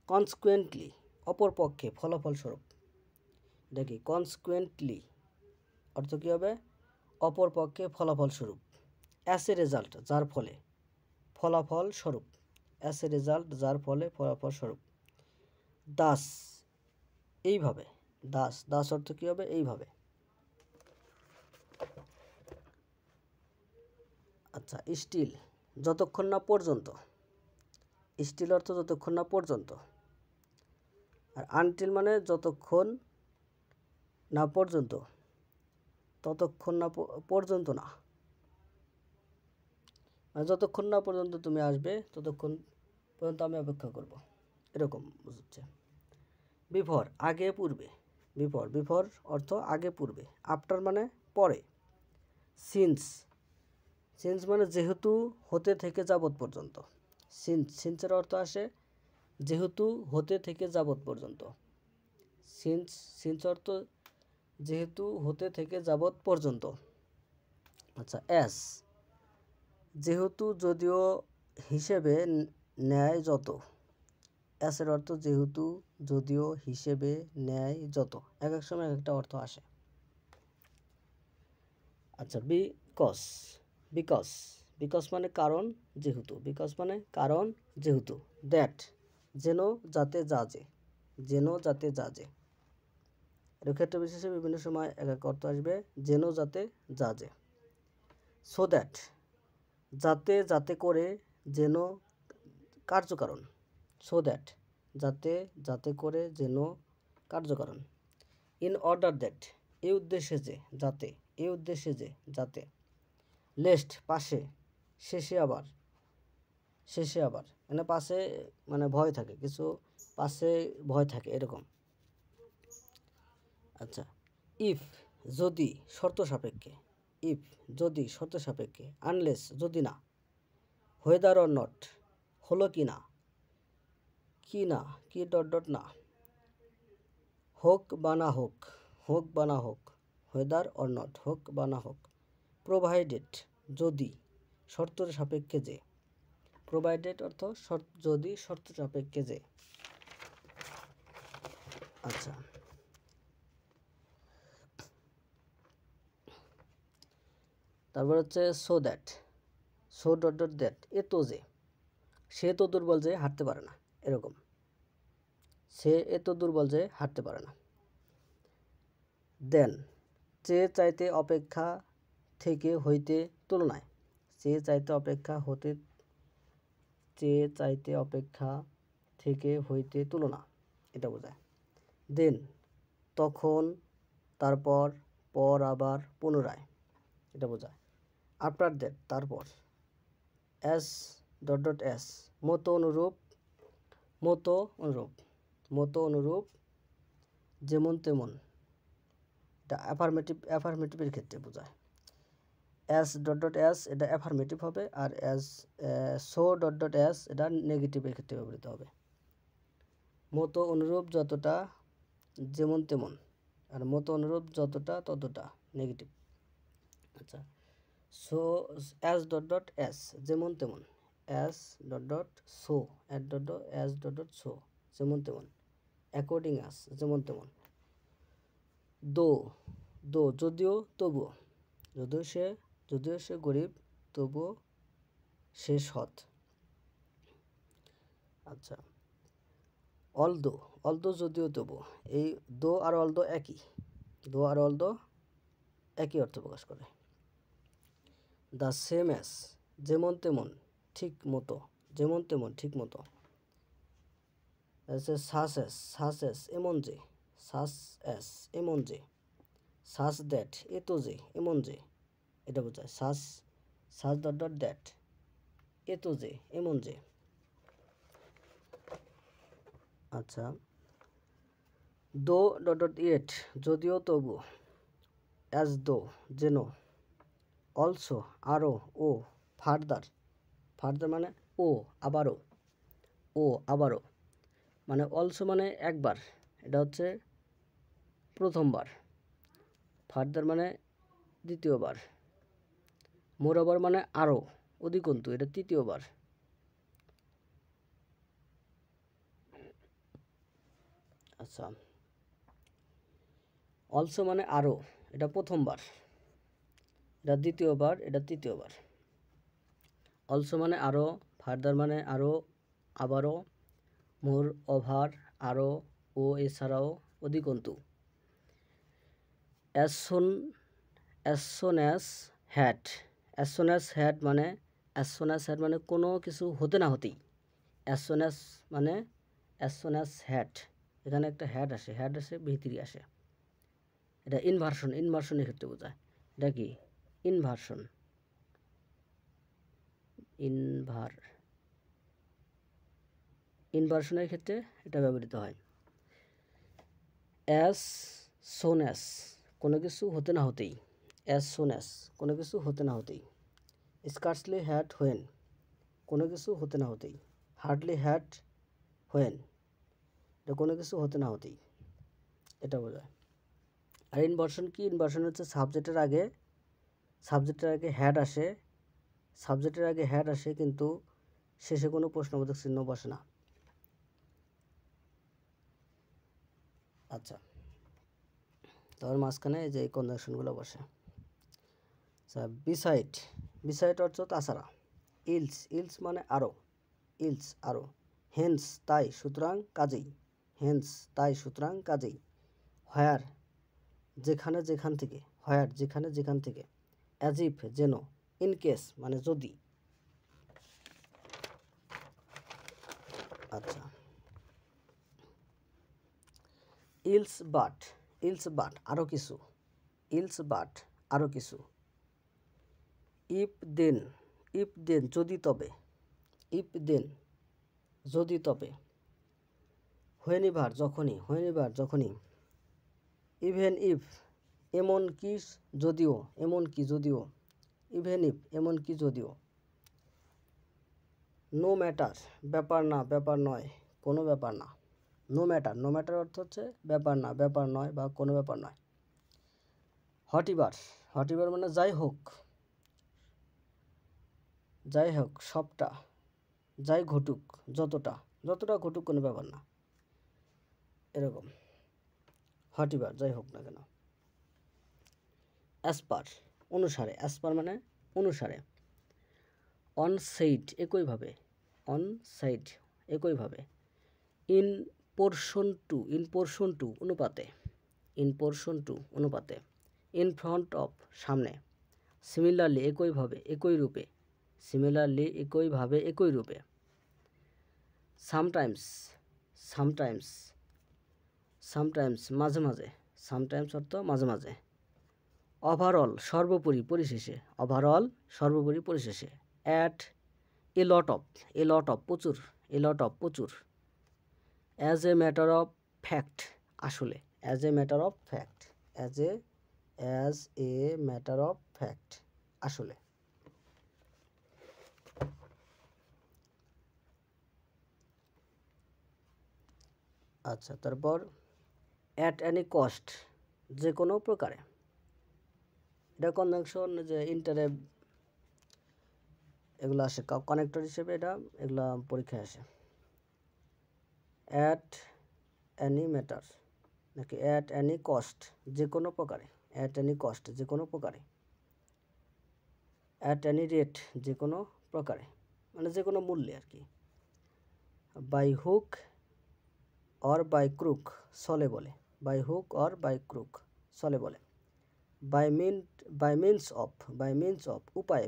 কনসিকুয়েন্টলি অপরপক্ষে ফলাফলস্বরূপ। এটা কি কনসিকুয়েন্টলি অর্থ কী হবে? অপরপক্ষে ফলাফলস্বরূপ। অ্যাজ এ রেজাল্ট যার ফলে, ফলাফলস্বরূপ। অ্যাজ এ রেজাল্ট যার ফলে, ফলাফলস্বরূপ। দাস এইভাবে, দাস অর্থ কী হবে? এইভাবে। আচ্ছা, স্টিল যতক্ষণ না পর্যন্ত, স্টিল অর্থ যতক্ষণ না পর্যন্ত। আর আনটিল মানে যতক্ষণ না পর্যন্ত, ততক্ষণ না পর্যন্ত না, মানে যতক্ষণ না পর্যন্ত তুমি আসবে ততক্ষণ পর্যন্ত আমি অপেক্ষা করব, এরকম বুঝছে। বিফোর আগে পূর্বে, বিফোর অর্থ আগে পূর্বে। আফটার মানে পরে। সিন্স মানে যেহেতু, হতে থেকে যাবৎ পর্যন্ত। সিন্সের অর্থ আসে যেহেতু, হতে থেকে যাবৎ পর্যন্ত। সিন্স অর্থ যেহেতু, হতে থেকে যাবৎ পর্যন্ত। আচ্ছা, অ্যাস যেহেতু, যদিও, হিসেবে, ন্যায়, যত। অ্যাসের অর্থ যেহেতু, যদিও, হিসেবে, ন্যায়, যত। এক এক সময় এক একটা অর্থ আসে। আচ্ছা, বিকজ মানে কারণ, যেহেতু। বিকজ মানে কারণ, যেহেতু। দ্যাট যেন, যাতে, যা যে। যেন, যাতে, যা যে। এর ক্ষেত্রে বিশেষে বিভিন্ন সময় এক এক অর্থ আসবে। যেন, যাতে, যা যে। সো দ্যাট যাতে, যাতে করে, যেন, কার্যকারণ। সো দ্যাট যাতে, যাতে করে, যেন, কার্যকারণ। ইন অর্ডার দ্যাট এই উদ্দেশ্যে যে, যাতে। এই উদ্দেশ্যে যে, যাতে। লেস্ট পাশে, শেষে আবার মানে পাশে মানে ভয় থাকে, কিছু পাশে ভয় থাকে, এরকম। আচ্ছা, ইফ যদি, শর্ত সাপেক্ষে। ইফ যদি, শর্ত সাপেক্ষে। আনলেস যদি না। হোয়েদার অর নট হলো কি না, কি ডট না। হোক বা না হোক, হোয়েদার অর নট, হোক বা না হোক। প্রোভাইডেড যদি, শর্তের সাপেক্ষে যে। প্রোভাইডেড অর্থ যদি, শর্ত সাপেক্ষে যে। আচ্ছা, তারপর হচ্ছে so that, so dot that এ তো যে, সে তো দুর্বল যে হাঁটতে পারে না, এরকম। সে এত দুর্বল যে হাঁটতে পারে না। দেন চেয়ে চাইতে, অপেক্ষা, থেকে, হইতে, তুলনায়। চেয়ে চাইতে, অপেক্ষা, হতে, চেয়ে চাইতে, অপেক্ষা, থেকে, হইতে, তুলনা, এটা বোঝায়। দেন তখন, তারপর, পর, আবার, পুনরায়, এটা বোঝায়। আফটার দ্যাট তারপর। অ্যাস অ্যাস মতো অনুরূপ, যেমন তেমন, এটা অ্যাফার্মেটিভের ক্ষেত্রে বোঝায়। অ্যাস অ্যাস এটা অ্যাফার্মেটিভ হবে, আর সো অ্যাস এটা নেগেটিভের ক্ষেত্রে ব্যবহৃত হবে। মতো অনুরূপ যতটা, যেমন তেমন, আর মতো অনুরূপ যতটা ততটা, নেগেটিভ। আচ্ছা, সো অ্যাস অ্যাস যেমন তেমন। অ্যাস সো অ্যাস সো যেমন তেমন। অ্যাকর্ডিং অ্যাস যেমন তেমন। দো যদিও, তবুও। যদিও সে গরিব, তবুও সে সৎ। আচ্ছা, অলদো যদিও, তবুও। এই দো আর অলদো একই অর্থ প্রকাশ করে। দ্য সেম অ্যাস যেমন তেমন, ঠিক মতো, যেমন তেমন, ঠিক মতো। সাস এস এমন যে, সাস দ্যাট এ তো যে, এমন যে, এটা বোঝায়। সাস দ্যাট এ তো যে, এমন যে। আচ্ছা, দো ইয়েট যদিও, তবু। অ্যাজ দো যেন। অলসো আরও, ও। ফার্দার মানে আবারও মানে অলসো মানে একবার, এটা হচ্ছে প্রথমবার। ফার্দার মানে দ্বিতীয়বার। মোরওভার মানে আরও, অধিকন্তু, এটা তৃতীয়বার। আচ্ছা, অলসো মানে আরও, এটা প্রথমবার, এটা দ্বিতীয়বার, এটা তৃতীয়বার। অলসো মানে আরও, ফার্দার মানে আরও, আবারও, মোর ওভার আরও, ও এছাড়াও, অধিকন্তু। অ্যাজ সুন অ্যাজ হ্যাড, মানে কোনো কিছু হতে না হতেই। মানে অ্যাজ হ্যাড, এখানে একটা হ্যাড আসে ভিতরি আসে, এটা ইনভার্সনের ক্ষেত্রে বোঝায়। এটা কি ইনভার্সনের ক্ষেত্রে এটা ব্যবহৃত হয়। অ্যাজ সোন অ্যাজ, কোনো কিছু হতে না হতেই, কোনো কিছু হতে না হতেই। স্কার্সলি হ্যাড হোয়েন, কোনো কিছু হতে না হতেই। হার্ডলি হ্যাড হোয়েন, এটা কোনো কিছু হতে না হতেই, এটা বোঝায়। আর ইনভার্সন কি? ইনভার্সন হচ্ছে সাবজেক্টের আগে হ্যাড আসে, কিন্তু শেষে কোনো প্রশ্নবোধক চিহ্ন বসে না। আচ্ছা, তারপর মাঝখানে এই যে এই কনজাংশনগুলো বসে। আচ্ছা, বিসাইড অর্থ তাছাড়া। ইলস মানে আরও, হেন্স তাই, সুতরাং কাজেই। হোয়ার যেখান থেকে। অ্যাজ ইফ যেন। ইন কেস মানে যদি। আচ্ছা, ইলস বাট আরও কিছু। ইফ দেন যদি তবে। হোয়েনিভার যখনই। ইভেন ইফ এমন কি যদিও। ইভেন ইফ এমন কি যদিও। নো ম্যাটার ব্যাপার নয়, কোনো ব্যাপার না। নো ম্যাটার অর্থ হচ্ছে ব্যাপার নয় বা কোনো ব্যাপার নয়। হটিবার মানে যাই হোক, সবটা, যাই ঘটুক, যতটা ঘটুক কোনো ব্যাপার না, এরকম। হটিবার যাই হোক না কেন। অ্যাসপার মানে অনুসারে। অন সাইড একইভাবে। ইন পোর্শন টু অনুপাতে। ইন ফ্রন্ট অফ সামনে। সিমিলারলি একই রূপে। সামটাইমস মাঝে মাঝে। ওভারঅল সর্বোপরি পরিশেষে। অ্যাট এ লট অফ প্রচুর। As a matter of fact আসলে। আসলে। আচ্ছা, তারপর অ্যাট এনি কস্ট যে কোনো প্রকারে। এটা কনজাংশন যে ইন্টারে এগুলো আসে কানেক্টর হিসেবে, এগুলা পরীক্ষায় আসে। অ্যাট এনি ম্যাটার নাকি অ্যাট এনি কস্ট যে কোনো প্রকারে। অ্যাট এনি রেট যে কোনো প্রকারে, মানে যে কোনো মূল্যে আর কি। By hook or by crook চলে বলে। বাই মিনস অফ উপায়ে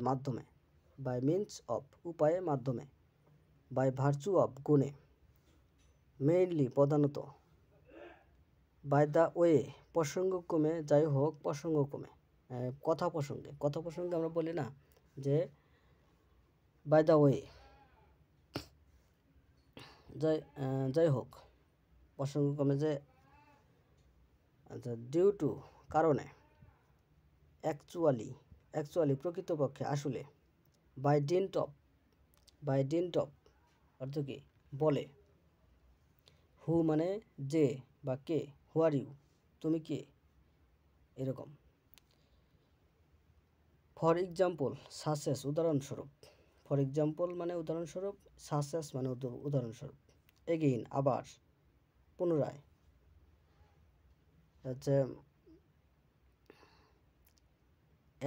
মাধ্যমে। বাই ভার্চু অফ গুণে। মেইনলি প্রধানত। বাই দ্য ওয়ে প্রসঙ্গক্রমে, যাই হোক প্রসঙ্গক্রমে। কথা প্রসঙ্গে আমরা বলি না যে বাই দ্য ওয়ে, যাই হোক প্রসঙ্গক্রমে যে। আচ্ছা, ডিউ টু কারণে। অ্যাকচুয়ালি প্রকৃতপক্ষে আসলে। বাই ডিন্ট অফ অর্থ কি বলে। হু মানে যে বা কে। হু আর ইউ তুমি কে, এরকম। ফর এক্সাম্পল সাসেস উদাহরণস্বরূপ। ফর এক্সাম্পল মানে উদাহরণস্বরূপ, সাসেস মানে উদাহরণস্বরূপ, এগেইন আবার, পুনরায়। হচ্ছে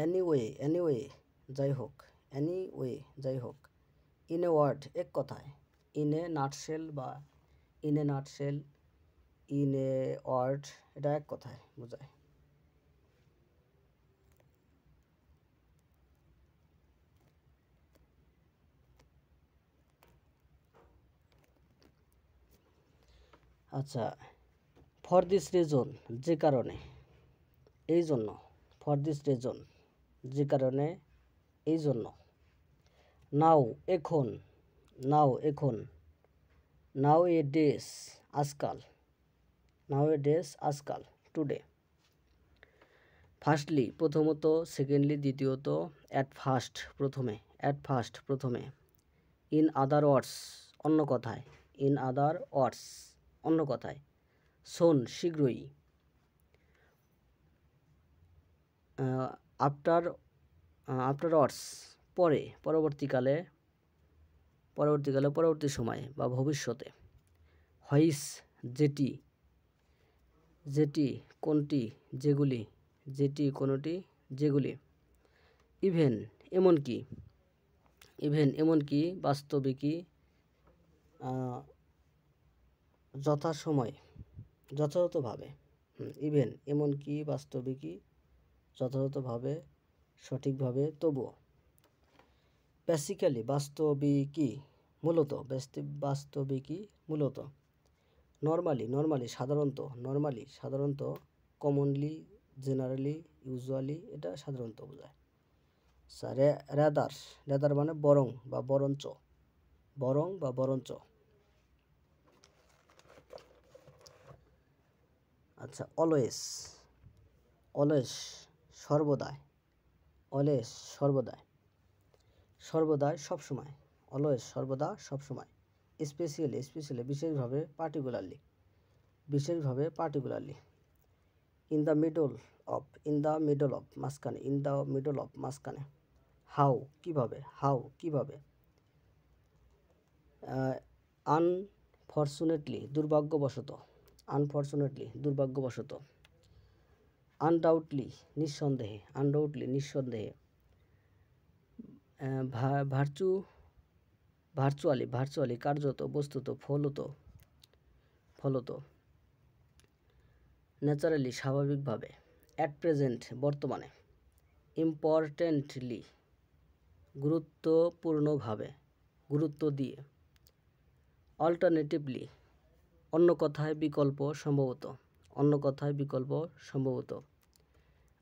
এনিওয়ে যাই হোক, এনিওয়ে যাই হোক। ইন এ ওয়ার্ড এক কথায়, ইন এ নাটশেল বা in a nutshell, in a word এটা এক কথায় বোঝায়। আচ্ছা, ফর দিস রিজন যে কারণে, এই জন্য, ফর দিস রিজন যে কারণে, এই জন্য। নাও এখন, নাও এখন, নাও এ ডেস আজকাল, নাও এ ডেস আজকাল, টুডে। ফার্স্টলি প্রথমত, সেকেন্ডলি দ্বিতীয়ত, অ্যাট ফার্স্ট প্রথমে, অ্যাট ফার্স্ট প্রথমে, ইন আদার ওয়ার্ডস অন্য কথায়, ইন আদার ওয়ার্ডস অন্য কথায়, সোন শীঘ্রই, আফটার আফটারওয়ার্ডস পরে, পরবর্তীকালে, পরবর্তীকালে পরবর্তী সময়ে বা ভবিষ্যতে, হোইস যেটি, যেটি কোনটি যেগুলি, যেটি কোনটি যেগুলি, ইভেন এমনকি, ইভেন এমনকি বাস্তবিকই, যথাসময়ে যথাযথভাবে, ইভেন এমনকি বাস্তবিকই যথাযথভাবে সঠিকভাবে তবুও, বেসিক্যালি বাস্তবিকই মূলত, বাস্তবিকই মূলত, নর্মালি নর্মালি সাধারণত, নর্মালি সাধারণত, কমনলি জেনারেলি ইউজুয়ালি এটা সাধারণত বোঝায়। রেদার, রেদার মানে বরং বা বরঞ্চ, বরং বা বরঞ্চ। আচ্ছা, অলওয়েজ, অলওয়েজ সর্বদাই, অলওয়েজ সর্বদাই, সর্বদাই সবসময়, অলওয়েজ সর্বদা সবসময়, স্পেশালি স্পেশালি বিশেষভাবে, পার্টিকুলারলি বিশেষভাবে, particularly, in the middle of, in the middle of মাঝখানে, ইন দ্য মিডল অফ মাঝখানে, হাউ কিভাবে, হাউ কিভাবে, আনফর্চুনেটলি দুর্ভাগ্যবশত, আনফর্চুনেটলি দুর্ভাগ্যবশত, আনডাউটলি নিঃসন্দেহে, আনডাউটলি নিঃসন্দেহে, ভার্চুয়ালি ভার্চুয়ালি কার্যত বস্তুত ফলত, ফলত, ন্যাচারালি স্বাভাবিকভাবে, অ্যাট প্রেজেন্ট বর্তমানে, ইম্পর্টেন্টলি গুরুত্বপূর্ণভাবে, গুরুত্ব দিয়ে, অল্টারনেটিভলি অন্য কথায় বিকল্প সম্ভবত, অন্য কথায় বিকল্প সম্ভবত,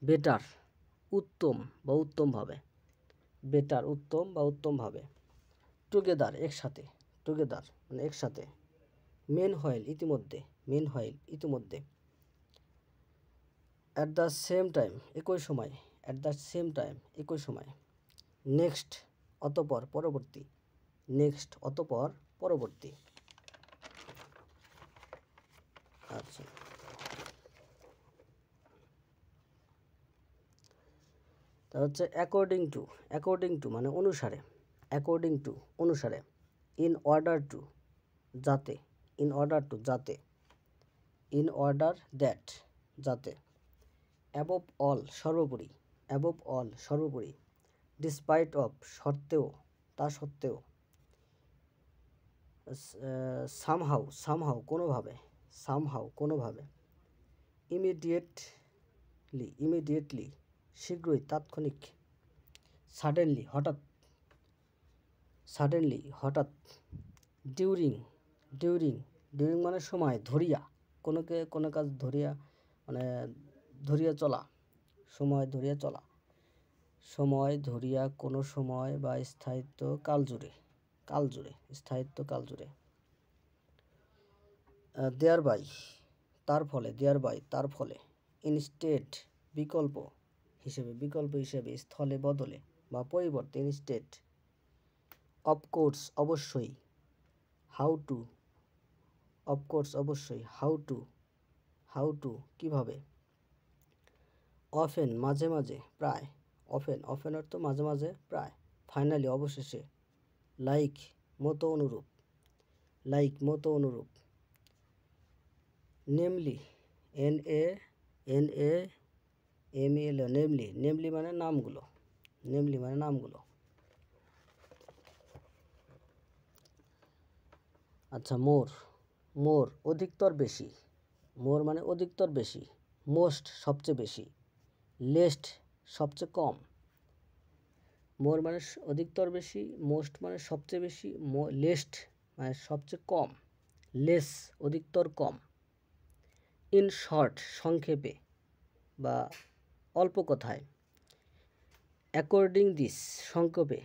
বেটার উত্তম বা উত্তমভাবে, বেটার উত্তম বা উত্তমভাবে, টুগেদার একসাথে, টুগেদার মানে একসাথে, মেন হয়েল ইতিমধ্যে, মেন হয়েল ইতিমধ্যে, অ্যাট দ্য সেম টাইম একই সময়, অ্যাট দ্য সেম টাইম একই সময়, নেক্সট অতপর পরবর্তী, নেক্সট অতপর পরবর্তী। আচ্ছা, তা হচ্ছে অ্যাকর্ডিং টু, অ্যাকর্ডিং টু মানে অনুসারে, অ্যাকর্ডিং টু অনুসারে, ইন অর্ডার টু যাতে, ইন অর্ডার টু যাতে, ইন অর্ডার দ্যাট যাতে, অ্যাবভ অল সর্বোপরি, অ্যাবভ অল সর্বোপরি, ডিসপাইট অফ সত্ত্বেও, তা সত্ত্বেও, সামহাউ সামহাউ কোনোভাবে, সামহাউ কোনোভাবে, ইমিডিয়েটলি ইমিডিয়েটলি শীঘ্রই তাৎক্ষণিক, সাডেনলি হঠাৎ, সাডেনলি হঠাৎ, ডিউরিং ডিউরিং ডিউরিং মানে সময়, ধরিয়া কোনো কাজ ধরিয়া মানে ধরিয়া চলা, সময় ধরিয়া চলা, সময় ধরিয়া কোনো সময় বা স্থায়িত্ব কাল জুড়ে, কাল জুড়ে স্থায়িত্ব কাল জুড়ে, দেয়ার বাই তার ফলে, দেয়ার বাই তার ফলে, ইনস্টেড বিকল্প হিসেবে, বিকল্প হিসেবে, স্থলে বদলে বা পরিবর্তে, ইনস্টেড, অফকোর্স অবশ্যই, হাউ টু, অফকোর্স অবশ্যই, হাউ টু, হাউ টু কীভাবে, অফেন মাঝে মাঝে, প্রায়, অফেন অফেন অর্থ মাঝে মাঝে, প্রায়, ফাইনালি অবশেষে, লাইক মতো অনুরূপ, লাইক মতো অনুরূপ। নেমলি NAMEL নেমলি, নেমলি মানে নামগুলো, নেমলি মানে নামগুলো। আচ্ছা মোর, মোর অধিকতর বেশি, মোর মানে অধিকতর বেশি। মোস্ট সবচেয়ে বেশি, লেস্ট সবচেয়ে কম। মোর মানে অধিকতর বেশি, মোস্ট মানে সবচেয়ে বেশি, লেস্ট মানে সবচেয়ে কম, লেস অধিকতর কম। ইন শর্ট সংক্ষেপে বা অল্প কথায়। অ্যাকর্ডিং দিস সংক্ষেপে,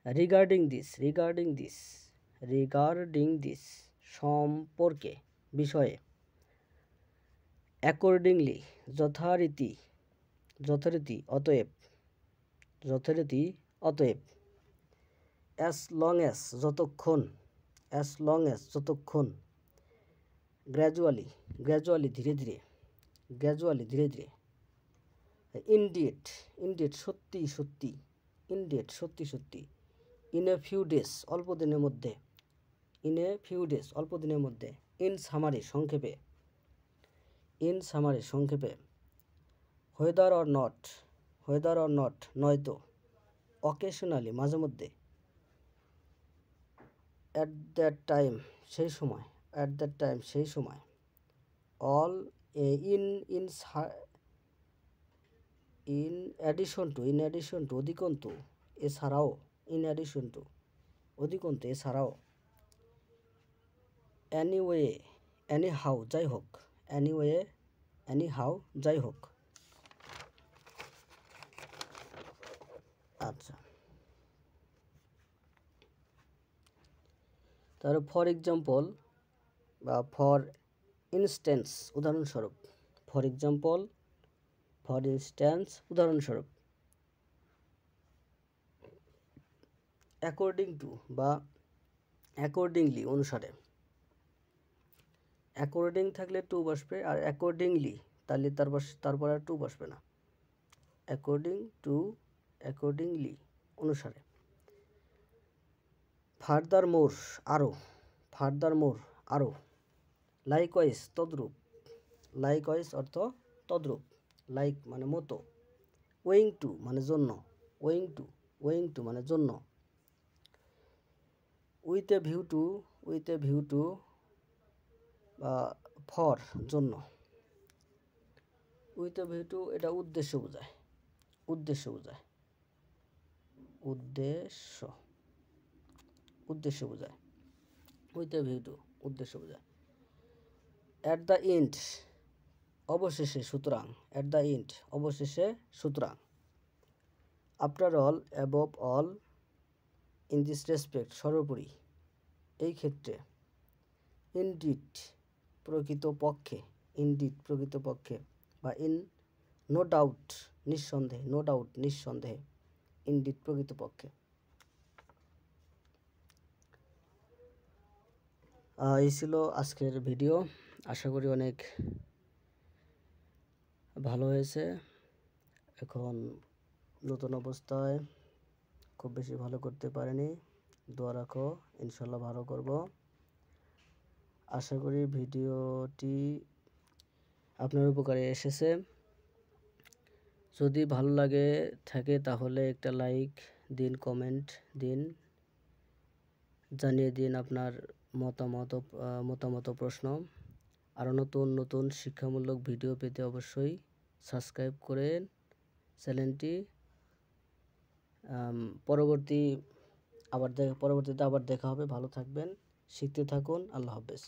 regarding this, regarding this, regarding this সম্পর্কে বিষয়ে। অ্যাকর্ডিংলি যথারীতি, যথারীতি অতএব, যথারীতি অতএব। অ্যাজ লং অ্যাজ যতক্ষণ, অ্যাজ লং অ্যাজ যতক্ষণ। গ্র্যাজুয়ালি, গ্র্যাজুয়ালি ধীরে ধীরে, গ্র্যাজুয়ালি ধীরে ধীরে। ইনডিড, ইনডিড সত্যি সত্যি, ইনডিড সত্যি সত্যি। ইন এ ফিউ ডেজ অল্প দিনের মধ্যে, ইন এ ফিউ ডেজ অল্প দিনের মধ্যে। ইন সামারি সংক্ষেপে, ইন সামারি সংক্ষেপে। Whether or not, whether or not নয়তো। অকেশনালি মাঝে মধ্যে। অ্যাট দ্যাট টাইম সেই সময়, অ্যাট দ্যাট টাইম সেই সময়। All in in in addition to, in addition to অধিকন্তু, এছাড়াও। ইন অ্যাডিশন টু অধিকন্তু এছাড়াও। অ্যানিওয়ে, অ্যানি হাউ যাই হোক, অ্যানিওয়ে অ্যানি হাউ যাই হোক। আচ্ছা তাহলে ফর এক্সাম্পল বা ফর ইনস্ট্যান্স উদাহরণস্বরূপ। ফর এক্সাম্পল, ফর ইনস্ট্যান্স উদাহরণস্বরূপ। অ্যাকর্ডিং টু বা অ্যাকর্ডিংলি অনুসারে। অ্যাকর্ডিং থাকলে টু বসবে, আর অ্যাকর্ডিংলি তাহলে তারপর আর টু বসবে না। অ্যাকর্ডিং টু, অ্যাকর্ডিংলি অনুসারে। ফার্দার মোর আরও, ফার্দার মোর আরও। লাইকওয়াইজ তদ্রূপ, লাইকওয়াইজ অর্থ তদ্রূপ, লাইক মানে মতো। ওয়িং টু মানে জন্য, ওয়িং টু, ওয়িং টু মানে জন্য। With a view to, with a view to বা ফর জন্য। উইথ এ ভিউ টু এটা উদ্দেশ্য বোঝায়, উদ্দেশ্য বোঝায়, উদ্দেশ্য, উদ্দেশ্য বোঝায়। উইথ এ ভিউ টু উদ্দেশ্য বোঝায়। অ্যাট দ্য এন্ড অবশেষে সুতরাং, অ্যাট দ্য এন্ড অবশেষে সুতরাং। After all, above all, in this respect সর্বোপরি, এই ক্ষেত্রে। ইনডিড প্রকৃতপক্ষে, ইনডিড প্রকৃতপক্ষে বা ইন নো ডাউট নিঃসন্দেহে, নো ডাউট নিঃসন্দেহে, ইনডিড প্রকৃতপক্ষে। এই ছিল আজকের ভিডিও। আশা করি অনেক ভালো হয়েছে। এখন নতুন অবস্থায় খুব বেশি ভালো করতে পারিনি, দোয়া রাখো, ইনশাল্লাহ ভালো করব। আশা করি ভিডিওটি আপনার উপকারে এসেছে। যদি ভালো লাগে থাকে তাহলে একটা লাইক দিন, কমেন্ট দিন, জানিয়ে দিন আপনার মতামত প্রশ্ন। আরও নতুন নতুন শিক্ষামূলক ভিডিও পেতে অবশ্যই সাবস্ক্রাইব করেন চ্যানেলটি। পরবর্তীতে আবার দেখা হবে। ভালো থাকবেন, শিখতে থাকুন। আল্লাহ হাফেজ।